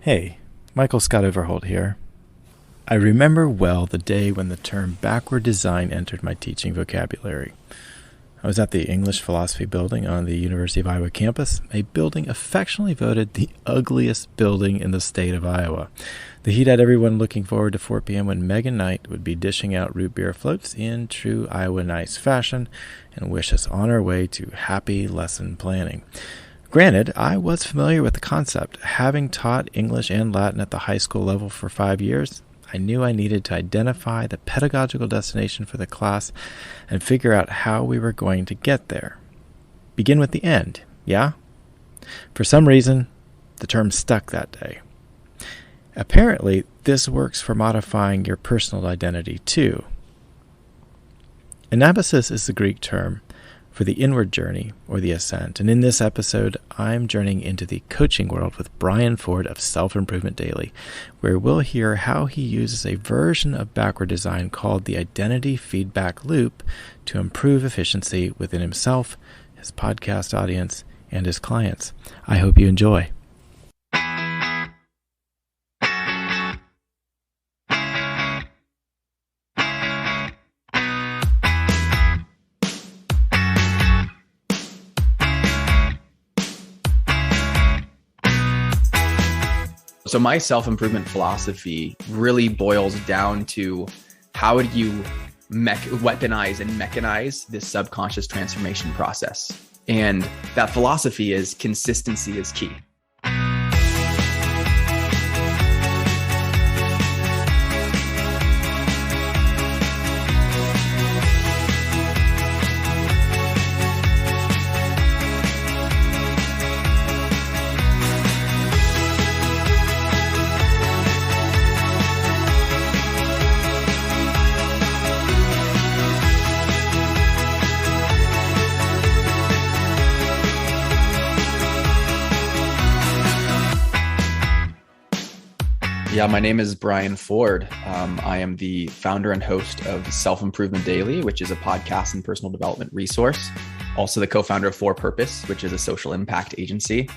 Hey, Michael Scott Overholt here. I remember well the day when the term backward design entered my teaching vocabulary. I was at the English Philosophy Building on the University of Iowa campus, a building affectionately voted the ugliest building in the state of Iowa. The heat had everyone looking forward to 4 p.m. when Megan Knight would be dishing out root beer floats in true Iowa nice fashion and wish us on our way to happy lesson planning. Granted, I was familiar with the concept. Having taught English and Latin at the high school level for 5 years, I knew I needed to identify the pedagogical destination for the class and figure out how we were going to get there. Begin with the end, yeah? For some reason, the term stuck that day. Apparently, this works for modifying your personal identity too. Anabasis is the Greek term for the inward journey or the ascent. And in this episode, I'm journeying into the coaching world with Brian Ford of Self-Improvement Daily, where we'll hear how he uses a version of backward design called the identity feedback loop to improve efficiency within himself, his podcast audience, and his clients. I hope you enjoy. So my self-improvement philosophy really boils down to how do you weaponize and mechanize this subconscious transformation process? And that philosophy is consistency is key. Yeah, my name is Brian Ford. I am the founder and host of Self-Improvement Daily, which is a podcast and personal development resource. Also the co-founder of For Purpose, which is a social impact agency.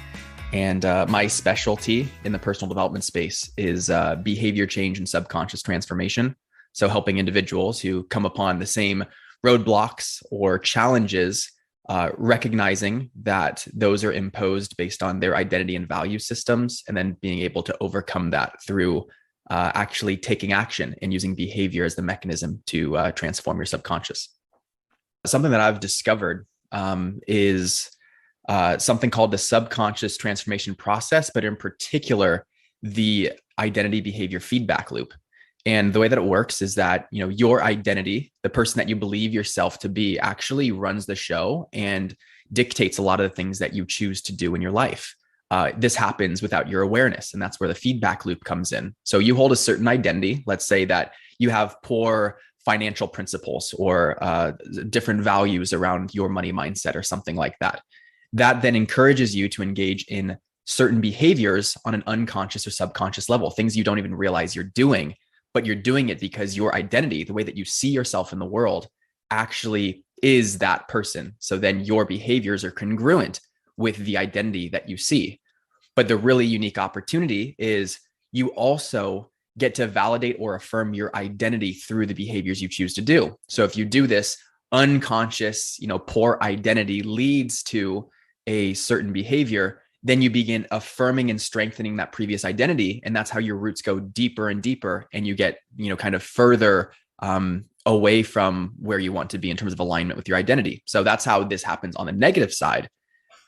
And my specialty in the personal development space is behavior change and subconscious transformation. So helping individuals who come upon the same roadblocks or challenges, recognizing that those are imposed based on their identity and value systems, and then being able to overcome that through actually taking action and using behavior as the mechanism to transform your subconscious. Something that I've discovered is something called the subconscious transformation process, but in particular, the identity behavior feedback loop. And the way that it works is that, your identity, the person that you believe yourself to be, actually runs the show and dictates a lot of the things that you choose to do in your life. This happens without your awareness, and that's where the feedback loop comes in. So you hold a certain identity. Let's say that you have poor financial principles or different values around your money mindset or something like that. That then encourages you to engage in certain behaviors on an unconscious or subconscious level, things you don't even realize you're doing. But you're doing it because your identity, the way that you see yourself in the world, actually is that person. So then your behaviors are congruent with the identity that you see. But the really unique opportunity is you also get to validate or affirm your identity through the behaviors you choose to do. So if you do this, unconscious, poor identity leads to a certain behavior, then you begin affirming and strengthening that previous identity. And that's how your roots go deeper and deeper. And you get, kind of further away from where you want to be in terms of alignment with your identity. So that's how this happens on the negative side.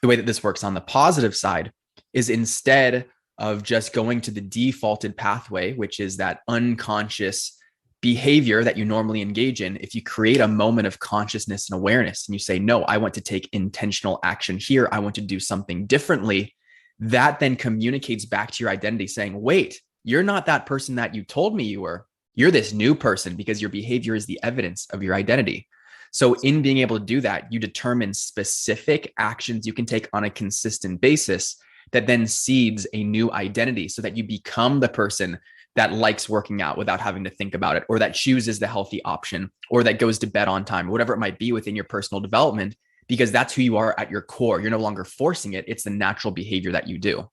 The way that this works on the positive side is instead of just going to the defaulted pathway, which is that unconscious behavior that you normally engage in, if you create a moment of consciousness and awareness and you say, no, I want to take intentional action here, I want to do something differently, that then communicates back to your identity saying, wait, you're not that person that you told me you were. You're this new person, because your behavior is the evidence of your identity. So in being able to do that, you determine specific actions you can take on a consistent basis that then seeds a new identity so that you become the person that likes working out without having to think about it, or that chooses the healthy option, or that goes to bed on time, whatever it might be within your personal development, because that's who you are at your core. You're no longer forcing it. It's the natural behavior that you do.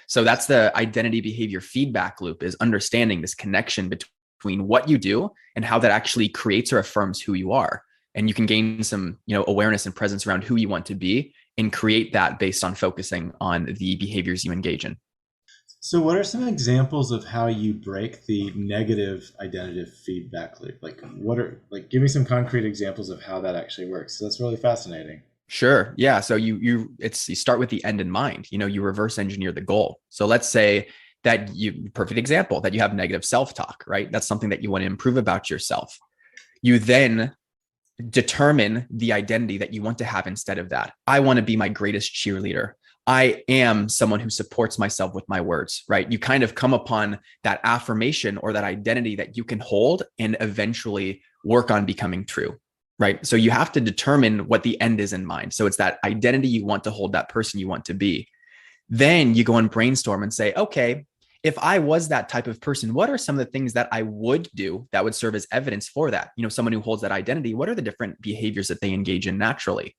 So that's the identity behavior feedback loop, is understanding this connection between what you do and how that actually creates or affirms who you are. And you can gain some, awareness and presence around who you want to be and create that based on focusing on the behaviors you engage in. So what are some examples of how you break the negative identity feedback loop? Give me some concrete examples of how that actually works. So that's really fascinating. Sure. Yeah. So you start with the end in mind. You reverse engineer the goal. So let's say that perfect example, that you have negative self-talk, right? That's something that you want to improve about yourself. You then determine the identity that you want to have instead of that. I want to be my greatest cheerleader. I am someone who supports myself with my words, right? You kind of come upon that affirmation or that identity that you can hold and eventually work on becoming true, right? So you have to determine what the end is in mind. So it's that identity you want to hold, that person you want to be. Then you go and brainstorm and say, okay, if I was that type of person, what are some of the things that I would do that would serve as evidence for that? Someone who holds that identity, what are the different behaviors that they engage in naturally?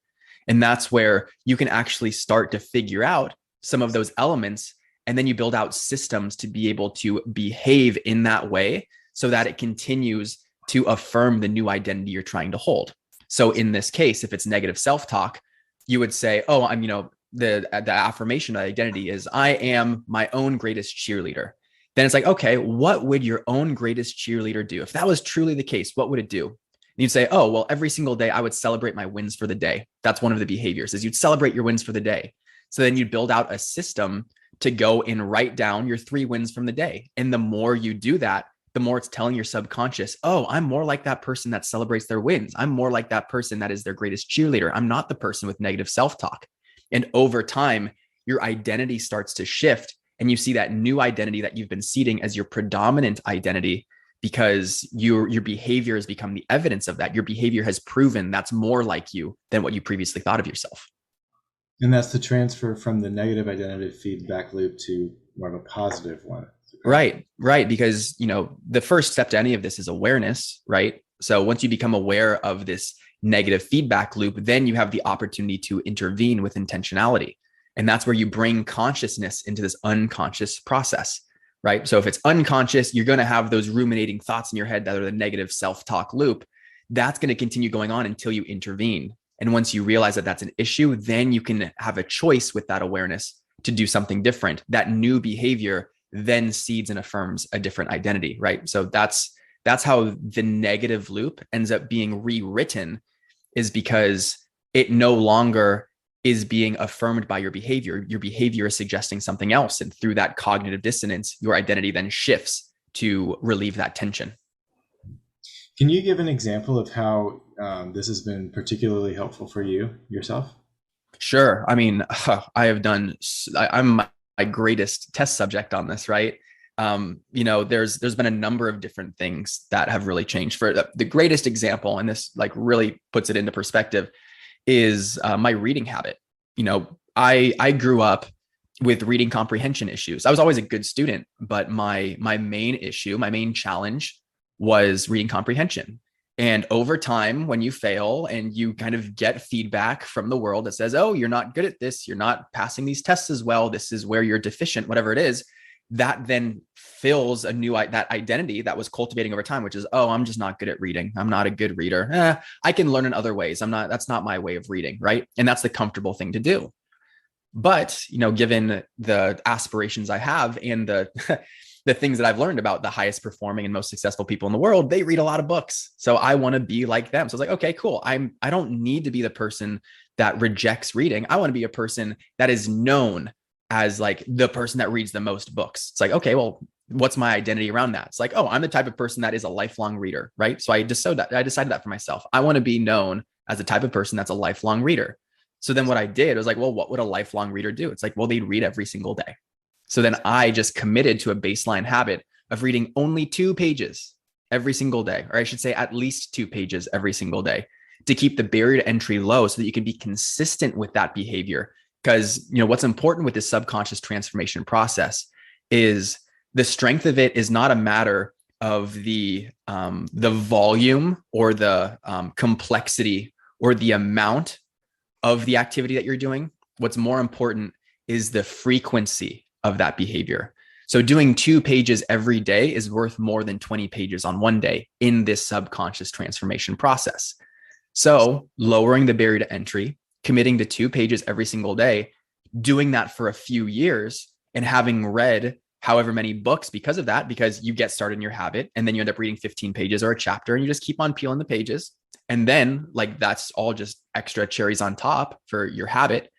And that's where you can actually start to figure out some of those elements. And then you build out systems to be able to behave in that way so that it continues to affirm the new identity you're trying to hold. So in this case, if it's negative self-talk, you would say, oh, I'm, the affirmation of identity is I am my own greatest cheerleader. Then it's like, okay, what would your own greatest cheerleader do? If that was truly the case, what would it do? And you'd say, oh, well, every single day I would celebrate my wins for the day. That's one of the behaviors, is you'd celebrate your wins for the day. So then you'd build out a system to go and write down your 3 wins from the day. And the more you do that, the more it's telling your subconscious, oh, I'm more like that person that celebrates their wins. I'm more like that person that is their greatest cheerleader. I'm not the person with negative self-talk. And over time, your identity starts to shift and you see that new identity that you've been seeding as your predominant identity, because your behavior has become the evidence of that. Your behavior has proven that's more like you than what you previously thought of yourself. And that's the transfer from the negative identity feedback loop to more of a positive one. Right. Because, the first step to any of this is awareness, right? So once you become aware of this negative feedback loop, then you have the opportunity to intervene with intentionality. And that's where you bring consciousness into this unconscious process, right? So if it's unconscious, you're going to have those ruminating thoughts in your head that are the negative self-talk loop. That's going to continue going on until you intervene. And once you realize that that's an issue, then you can have a choice with that awareness to do something different. That new behavior then seeds and affirms a different identity, right? So that's how the negative loop ends up being rewritten, is because it no longer is being affirmed by your behavior. Your behavior is suggesting something else. And through that cognitive dissonance, your identity then shifts to relieve that tension. Can you give an example of how this has been particularly helpful for you yourself? Sure. I mean, I'm my greatest test subject on this, right? There's been a number of different things that have really changed. For the greatest example, and this really puts it into perspective, is my reading habit. I grew up with reading comprehension issues. I was always a good student, but my main challenge was reading comprehension. And over time, when you fail and you kind of get feedback from the world that says, oh, you're not good at this, you're not passing these tests as well, this is where you're deficient, whatever it is, that then fills that identity that was cultivating over time, which is, oh, I'm just not good at reading. I'm not a good reader. I can learn in other ways. That's not my way of reading, right? And that's the comfortable thing to do. But, given the aspirations I have and the the things that I've learned about the highest performing and most successful people in the world, they read a lot of books. So I want to be like them. So it's like, okay, cool. I don't need to be the person that rejects reading. I want to be a person that is known as the person that reads the most books. It's like, okay, well, what's my identity around that? It's like, oh, I'm the type of person that is a lifelong reader, right? So I decided that for myself. I want to be known as the type of person that's a lifelong reader. So then what I did was well, what would a lifelong reader do? It's like, well, they'd read every single day. So then I just committed to a baseline habit of reading only 2 pages every single day, or I should say at least 2 pages every single day, to keep the barrier to entry low so that you can be consistent with that behavior. Because, what's important with this subconscious transformation process is the strength of it is not a matter of the volume or the complexity or the amount of the activity that you're doing. What's more important is the frequency of that behavior. So doing 2 pages every day is worth more than 20 pages on one day in this subconscious transformation process. So lowering the barrier to entry, committing to 2 pages every single day, doing that for a few years and having read however many books because of that, because you get started in your habit and then you end up reading 15 pages or a chapter and you just keep on peeling the pages. And then like that's all just extra cherries on top for your habit.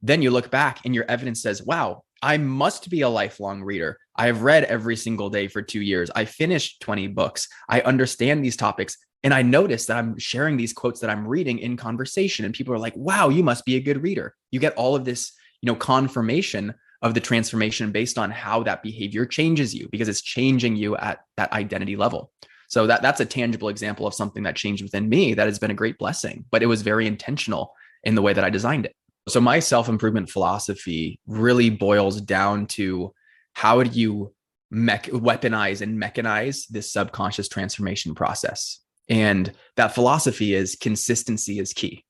Then you look back and your evidence says, wow, I must be a lifelong reader. I have read every single day for 2 years. I finished 20 books. I understand these topics. And I notice that I'm sharing these quotes that I'm reading in conversation. And people are like, wow, you must be a good reader. You get all of this, confirmation of the transformation based on how that behavior changes you, because it's changing you at that identity level. So that's a tangible example of something that changed within me that has been a great blessing, but it was very intentional in the way that I designed it. So my self-improvement philosophy really boils down to how do you weaponize and mechanize this subconscious transformation process? And that philosophy is consistency is key,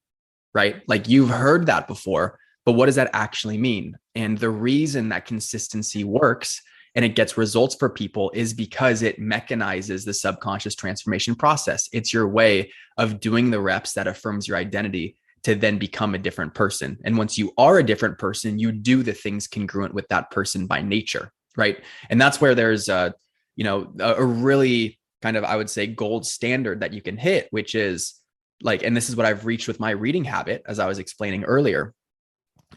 right? Like you've heard that before, but what does that actually mean? And the reason that consistency works and it gets results for people is because it mechanizes the subconscious transformation process. It's your way of doing the reps that affirms your identity to then become a different person. And once you are a different person, you do the things congruent with that person by nature, right? And that's where there's a really kind of, I would say, gold standard that you can hit, which is like, and this is what I've reached with my reading habit, as I was explaining earlier,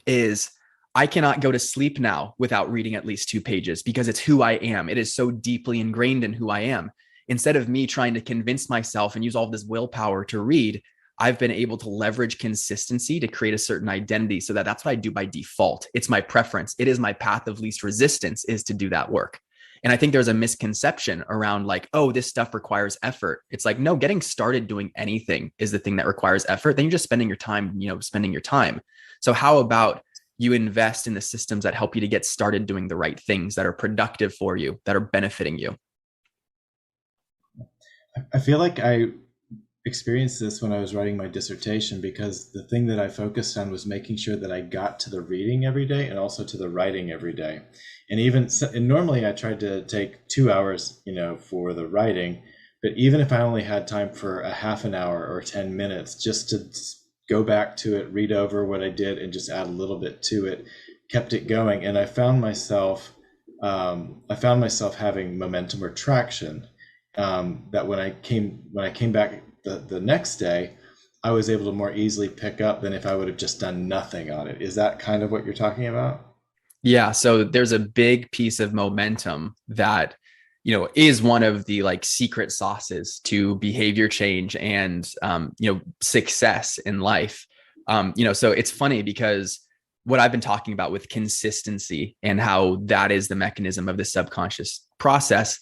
is I cannot go to sleep now without reading at least 2 pages because it's who I am. It is so deeply ingrained in who I am. Instead of me trying to convince myself and use all this willpower to read, I've been able to leverage consistency to create a certain identity so that's what I do by default. It's my preference. It is my path of least resistance is to do that work. And I think there's a misconception around like, oh, this stuff requires effort. It's like, no, getting started doing anything is the thing that requires effort. Then you're just spending your time. So how about you invest in the systems that help you to get started doing the right things that are productive for you, that are benefiting you? I feel like I experienced this when I was writing my dissertation, because the thing that I focused on was making sure that I got to the reading every day and also to the writing every day. And normally I tried to take 2 hours, for the writing, but even if I only had time for a half an hour or 10 minutes, just to go back to it, read over what I did and just add a little bit to it, kept it going. And I found myself having momentum or traction, that when I came back the next day, I was able to more easily pick up than if I would have just done nothing on it. Is that kind of what you're talking about? Yeah. So there's a big piece of momentum that, is one of the like secret sauces to behavior change and, success in life. So it's funny because what I've been talking about with consistency and how that is the mechanism of the subconscious process,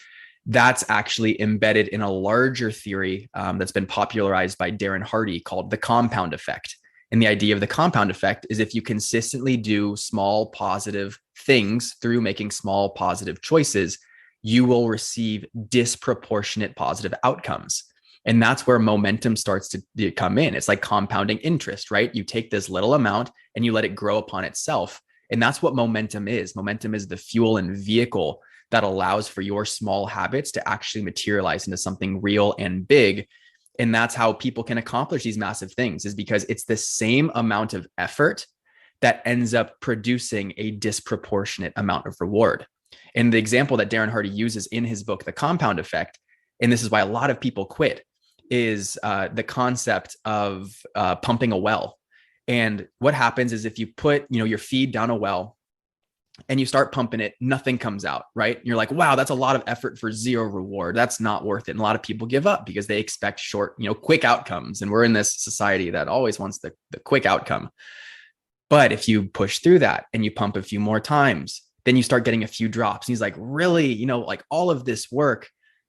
that's actually embedded in a larger theory that's been popularized by Darren Hardy called the compound effect. And the idea of the compound effect is if you consistently do small positive things through making small positive choices, you will receive disproportionate positive outcomes. And that's where momentum starts to come in. It's like compounding interest, right? You take this little amount and you let it grow upon itself. And that's what momentum is. Momentum is the fuel and vehicle that allows for your small habits to actually materialize into something real and big. And that's how people can accomplish these massive things, is because it's the same amount of effort that ends up producing a disproportionate amount of reward. And the example that Darren Hardy uses in his book, The Compound Effect, and this is why a lot of people quit, is the concept of pumping a well. And what happens is if you put, your feed down a well and you start pumping it, nothing comes out, right? You're like, wow, that's a lot of effort for zero reward. That's not worth it. And a lot of people give up because they expect short, quick outcomes. And we're in this society that always wants the quick outcome. But if you push through that and you pump a few more times, then you start getting a few drops. And he's like, really, like all of this work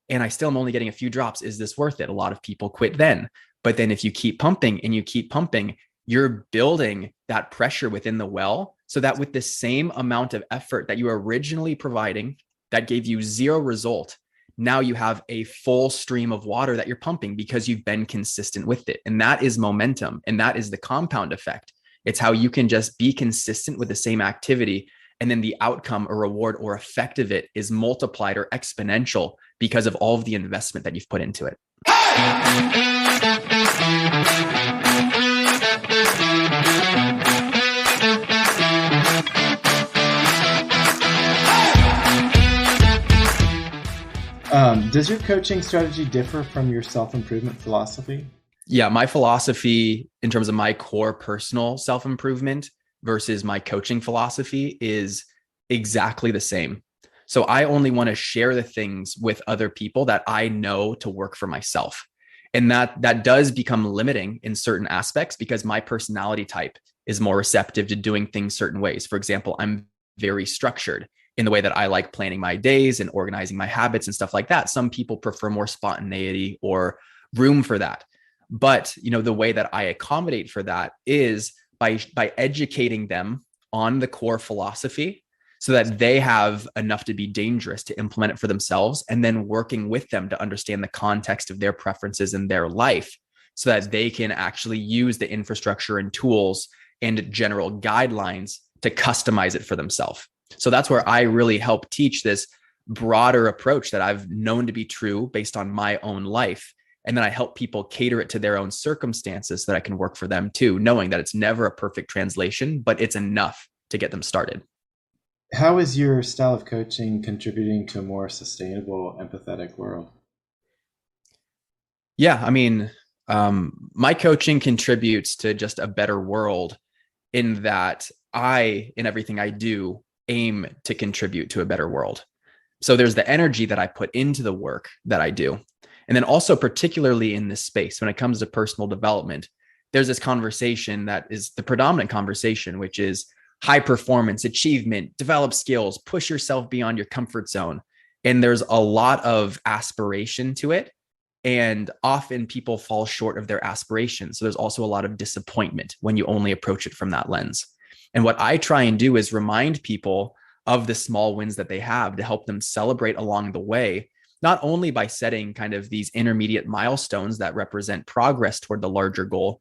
and I still am only getting a few drops. Is this worth it? A lot of people quit then. But then if you keep pumping and you keep pumping, you're building that pressure within the well so that with the same amount of effort that you were originally providing that gave you zero result, now you have a full stream of water that you're pumping because you've been consistent with it. And that is momentum. And that is the compound effect. It's how you can just be consistent with the same activity And then the outcome or reward or effect of it is multiplied or exponential because of all of the investment that you've put into it. Does your coaching strategy differ from your self-improvement philosophy? Yeah, my philosophy in terms of my core personal self-improvement versus my coaching philosophy is exactly the same. So I only want to share the things with other people that I know to work for myself. And that does become limiting in certain aspects because my personality type is more receptive to doing things certain ways. For example, I'm very structured in the way that I like planning my days and organizing my habits and stuff like that. Some people prefer more spontaneity or room for that. But, the way that I accommodate for that is by educating them on the core philosophy so that they have enough to be dangerous to implement it for themselves, and then working with them to understand the context of their preferences in their life so that they can actually use the infrastructure and tools and general guidelines to customize it for themselves. So that's where I really help teach this broader approach that I've known to be true based on my own life. And then I help people cater it to their own circumstances so that I can work for them too, knowing that it's never a perfect translation, but it's enough to get them started. How is your style of coaching contributing to a more sustainable, empathetic world? Yeah, my coaching contributes to just a better world in that in everything I do, aim to contribute to a better world. So there's the energy that I put into the work that I do. And then also particularly in this space, when it comes to personal development, there's this conversation that is the predominant conversation, which is high performance, achievement, develop skills, push yourself beyond your comfort zone. And there's a lot of aspiration to it. And often people fall short of their aspirations. So there's also a lot of disappointment when you only approach it from that lens. And what I try and do is remind people of the small wins that they have to help them celebrate along the way, not only by setting kind of these intermediate milestones that represent progress toward the larger goal,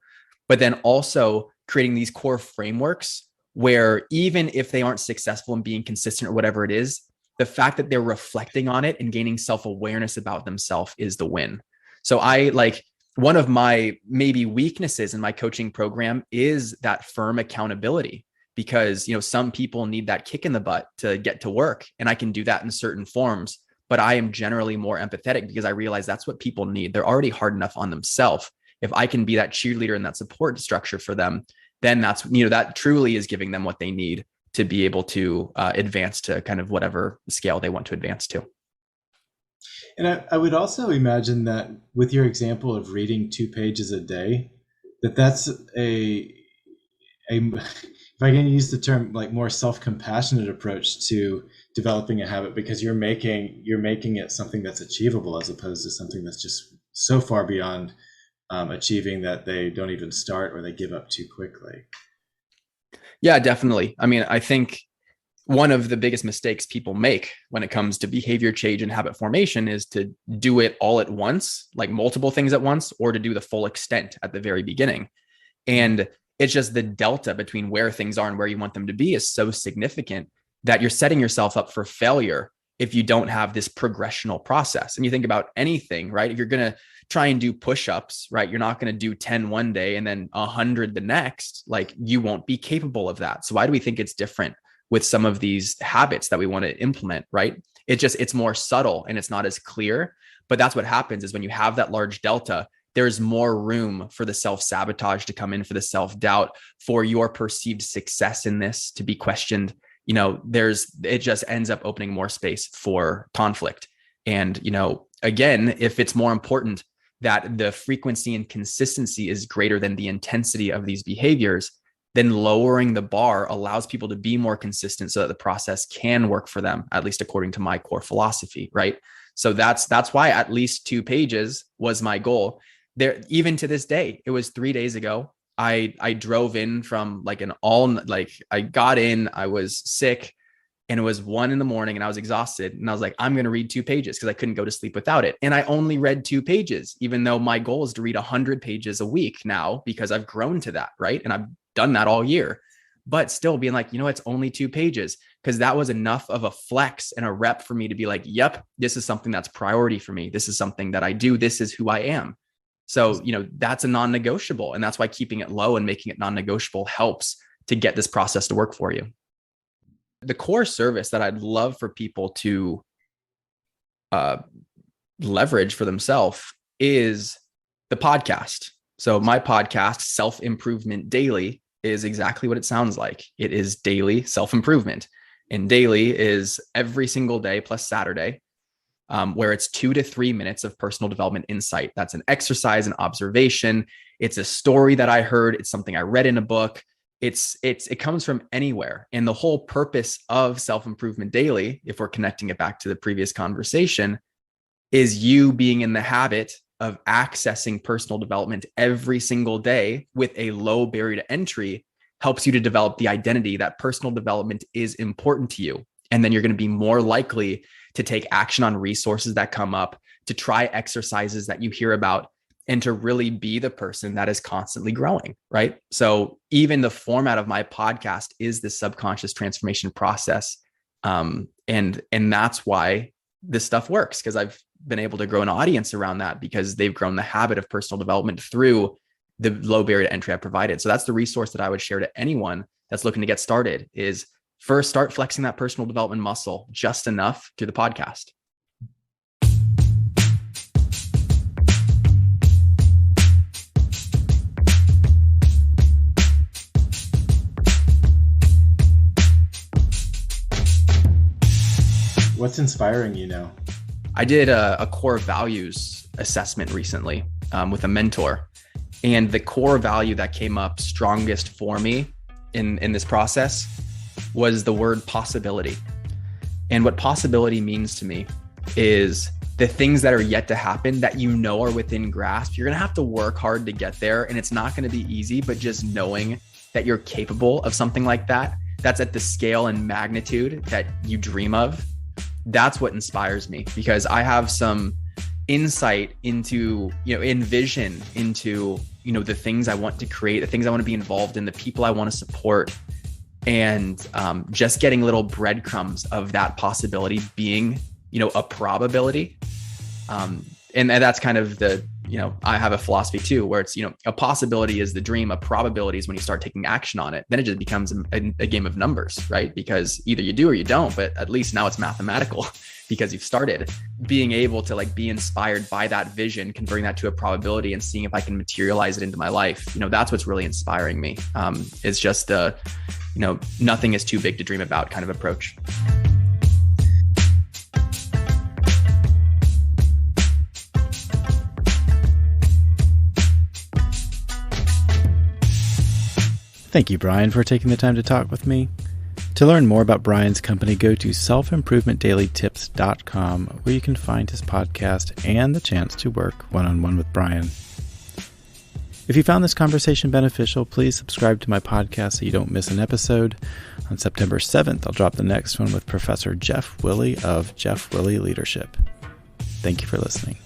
but then also creating these core frameworks where even if they aren't successful in being consistent or whatever it is, the fact that they're reflecting on it and gaining self-awareness about themselves is the win. So one of my maybe weaknesses in my coaching program is that firm accountability, because, some people need that kick in the butt to get to work, and I can do that in certain forms, but I am generally more empathetic because I realize that's what people need. They're already hard enough on themselves. If I can be that cheerleader and that support structure for them, then that's, that truly is giving them what they need to be able to advance to kind of whatever scale they want to advance to. And I would also imagine that with your example of reading 2 pages a day, that's if I can use the term, like more self-compassionate approach to developing a habit, because you're making it something that's achievable as opposed to something that's just so far beyond achieving that they don't even start or they give up too quickly. Yeah, definitely. I think one of the biggest mistakes people make when it comes to behavior change and habit formation is to do it all at once, like multiple things at once, or to do the full extent at the very beginning. And it's just the delta between where things are and where you want them to be is so significant that you're setting yourself up for failure if you don't have this progressional process. And you think about anything, right? If you're going to try and do push-ups, right? You're not going to do 10 one day and then 100 the next. Like, you won't be capable of that. So why do we think it's different with some of these habits that we want to implement, right? It's more subtle and it's not as clear. But that's what happens is when you have that large delta, there's more room for the self-sabotage to come in, for the self-doubt, for your perceived success in this to be questioned. It just ends up opening more space for conflict. And, again, if it's more important that the frequency and consistency is greater than the intensity of these behaviors, then lowering the bar allows people to be more consistent so that the process can work for them, at least according to my core philosophy, right? So that's why at least 2 pages was my goal. There, even to this day, it was 3 days ago. I drove in from I got in, I was sick, and it was 1 a.m. and I was exhausted. And I was like, I'm going to read 2 pages because I couldn't go to sleep without it. And I only read 2 pages, even though my goal is to read 100 pages a week now because I've grown to that, right? And I've done that all year. but still being like, it's only 2 pages, because that was enough of a flex and a rep for me to be like, yep, this is something that's priority for me. This is something that I do. This is who I am. So, that's a non-negotiable. And that's why keeping it low and making it non-negotiable helps to get this process to work for you. The core service that I'd love for people to leverage for themselves is the podcast. So my podcast, Self-Improvement Daily, is exactly what it sounds like. It is daily self-improvement. And daily is every single day plus Saturday, where it's 2 to 3 minutes of personal development insight. That's an exercise, an observation. It's a story that I heard. It's something I read in a book. It comes from anywhere. And the whole purpose of Self-Improvement Daily, if we're connecting it back to the previous conversation, is you being in the habit of accessing personal development every single day with a low barrier to entry helps you to develop the identity that personal development is important to you. And then you're going to be more likely to take action on resources that come up, to try exercises that you hear about, and to really be the person that is constantly growing, right? So even the format of my podcast is the subconscious transformation process. And that's why this stuff works, because I've been able to grow an audience around that, because they've grown the habit of personal development through the low barrier to entry I provided. So that's the resource that I would share to anyone that's looking to get started, is first start flexing that personal development muscle just enough through the podcast. What's inspiring you now? I did a core values assessment recently with a mentor. And the core value that came up strongest for me in this process was the word possibility. And what possibility means to me is the things that are yet to happen that are within grasp. You're going to have to work hard to get there, and it's not going to be easy, but just knowing that you're capable of something like that, that's at the scale and magnitude that you dream of. That's what inspires me, because I have some insight into, envision into, the things I want to create, the things I want to be involved in, the people I want to support, and just getting little breadcrumbs of that possibility being, a probability. And that's kind of I have a philosophy too, where it's, a possibility is the dream, a probability is when you start taking action on it. Then it just becomes a game of numbers, right? Because either you do or you don't, but at least now it's mathematical because you've started. Being able to be inspired by that vision, converting that to a probability and seeing if I can materialize it into my life. That's what's really inspiring me. It's just nothing is too big to dream about kind of approach. Thank you, Brian, for taking the time to talk with me. To learn more about Brian's company, go to selfimprovementdailytips.com, where you can find his podcast and the chance to work one-on-one with Brian. If you found this conversation beneficial, please subscribe to my podcast so you don't miss an episode. On September 7th, I'll drop the next one with Professor Jeff Willey of Jeff Willey Leadership. Thank you for listening.